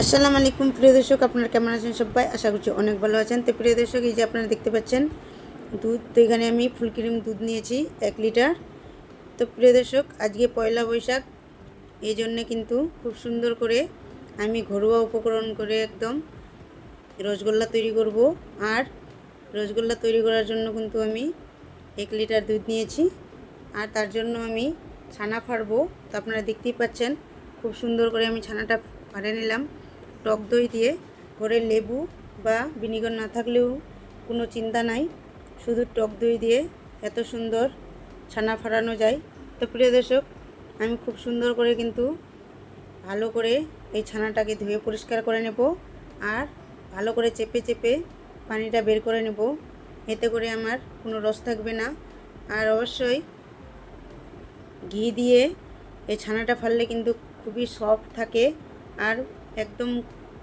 আসসালামু আলাইকুম প্রিয় দর্শক, আপনারা কেমন আছেন সবাই? আশা করছি অনেক ভালো আছেন। তো প্রিয় দর্শক, এই যে আপনারা দেখতে পাচ্ছেন দুধ, তো এখানে আমি ফুল ক্রিম দুধ নিয়েছি 1 লিটার। তো প্রিয় দর্শক, আজকে পয়লা বৈশাখ, এই জন্যে কিন্তু খুব সুন্দর করে আমি ঘরোয়া উপকরণ করে একদম রসগোল্লা তৈরি করব। আর রসগোল্লা তৈরি করার জন্য কিন্তু আমি 1 লিটার দুধ নিয়েছি, আর তার জন্য আমি ছানা ফাড়বো। তো আপনারা দেখতেই পাচ্ছেন খুব সুন্দর করে আমি ছানাটা ফাড়ে নিলাম টক দই দিয়ে। ঘরে লেবু বা ভিনিগার না থাকলেও কোনো চিন্তা নাই, শুধু টক দই দিয়ে এত সুন্দর ছানা ফাড়ানো যায়। তো প্রিয় দর্শক, আমি খুব সুন্দর করে কিন্তু ভালো করে এই ছানাটাকে ধুয়ে পরিষ্কার করে নেব, আর ভালো করে চেপে চেপে পানিটা বের করে নেব, এতে করে আমার কোনো রস থাকবে না। আর অবশ্যই ঘি দিয়ে এই ছানাটা ফাড়লে কিন্তু খুবই সফট থাকে, আর একদম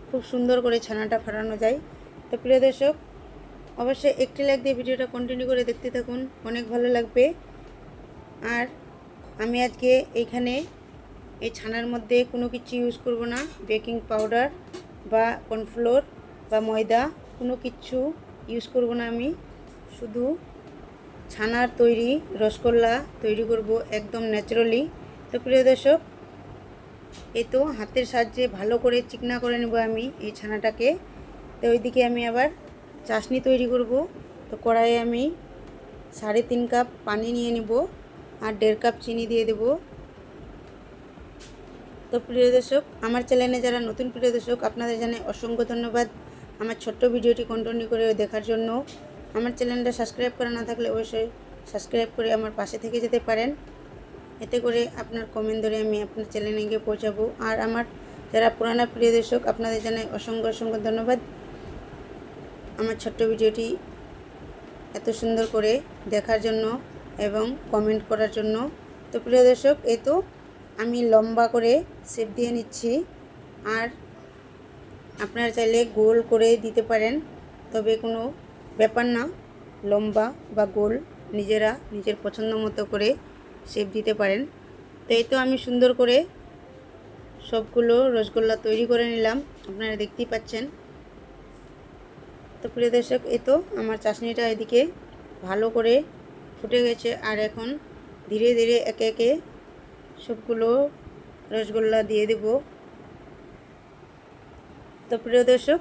খুব সুন্দর করে ছানাটা ফাড়ানো যায়। তো প্রিয় দর্শক, অবশ্যই একটি লাইক দিয়ে ভিডিওটা কন্টিনিউ করে দেখতে থাকুন, অনেক ভালো লাগবে। আর আমি আজকে এইখানে এই ছানার মধ্যে কোনো কিছু ইউজ করব না, বেকিং পাউডার বা কর্নফ্লোর বা ময়দা কোনো কিছু ইউজ করব না। আমি শুধু ছানার তৈরি রসগোল্লা তৈরি করব একদম ন্যাচারালি। তো প্রিয় দর্শক, এই তো হাতের সাহায্যে ভালো করে চিকনা করে নেব আমি এই ছানাটাকে। তো ওইদিকে আমি আবার চাশনি তৈরি করব। তো কড়াইয়ে আমি 3.5 কাপ পানি নিয়ে নেব, আর 1.5 কাপ চিনি দিয়ে দেব। তো প্রিয় দর্শক, আমার চ্যানেলে যারা নতুন প্রিয় দর্শক, আপনাদের জানাই অসংখ্য ধন্যবাদ আমার ছোট্ট ভিডিওটি কন্টিনিউ করে দেখার জন্য। আমার চ্যানেলটা সাবস্ক্রাইব করা না থাকলে অবশ্যই সাবস্ক্রাইব করে আমার পাশে থেকে যেতে পারেন, এতে করে আপনার কমেন্ট ধরে আমি আপনার চ্যানেলে গিয়ে পৌঁছাবো। আর আমার যারা পুরানা প্রিয় দর্শক, আপনাদের জানাই অসংখ্য ধন্যবাদ আমার ছোট্ট ভিডিওটি এত সুন্দর করে দেখার জন্য এবং কমেন্ট করার জন্য। তো প্রিয় দর্শক, এই তো আমি লম্বা করে শেপ দিয়ে নিচ্ছি, আর আপনারা চাইলে গোল করে দিতে পারেন, তবে কোনো ব্যাপার না, লম্বা বা গোল নিজেরা নিজের পছন্দ মতো করে শেপ দিতে পারেন। তো এই তো আমি সুন্দর করে সবগুলো রসগোল্লা তৈরি করে নিলাম, আপনারা দেখতেই পাচ্ছেন। তো প্রিয় দর্শক, এই তো আমার চাশনিটা এদিকে ভালো করে ফুটে গেছে, আর এখন ধীরে ধীরে একে একে সবগুলো রসগোল্লা দিয়ে দেব। তো প্রিয় দর্শক,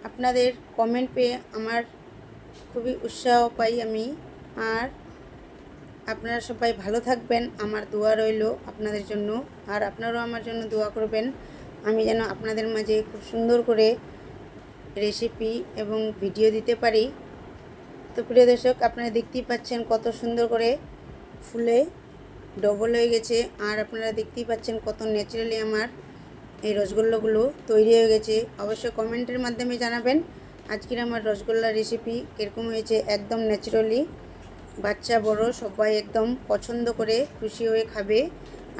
আপনাদের কমেন্ট পেয়ে আমার খুবই উৎসাহ পাই আমি। আর আপনারা সবাই ভালো থাকবেন, আমার দোয়া রইল আপনাদের জন্য। আর আপনারাও আমার জন্য দোয়া করবেন, আমি যেন আপনাদের মাঝে খুব সুন্দর করে রেসিপি এবং ভিডিও দিতে পারি। তো প্রিয় দর্শক, আপনারা দেখতেই পাচ্ছেন কত সুন্দর করে ফুলে ডবল হয়ে গেছে, আর আপনারা দেখতেই পাচ্ছেন কত ন্যাচারালি আমার এই রসগোল্লাগুলো তৈরি হয়ে গেছে। অবশ্যই কমেন্টের মাধ্যমে জানাবেন আজকের আমার রসগোল্লা রেসিপি কীরকম হয়েছে। একদম ন্যাচারালি বাচ্চা বড় সবাই একদম পছন্দ করে খুশি হয়ে খাবে,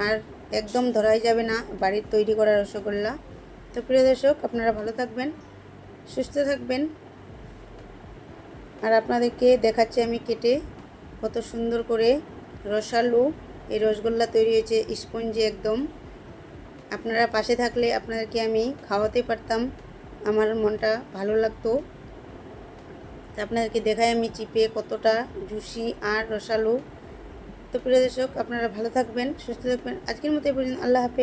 আর একদম ধরাই যাবে না বাড়ির তৈরি করা রসগোল্লা। তো প্রিয় দর্শক, আপনারা ভালো থাকবেন, সুস্থ থাকবেন। আর আপনাদেরকে দেখাচ্ছি আমি কেটে কত সুন্দর করে রসালো এই রসগোল্লা তৈরি হয়েছে, স্পঞ্জি একদম। আপনারা পাশে থাকলে আপনাদেরকে আমি খাওয়াতে পারতাম, আমার মনটা ভালো লাগতো। তো আপনাদেরকে দেখাই আমি চিপে কতটা জুসি আর রসালো। তো প্রিয় দর্শক, আপনারা ভালো থাকবেন, সুস্থ থাকবেন। আজকের মতো এই পর্যন্ত, আল্লাহ হাফেজ।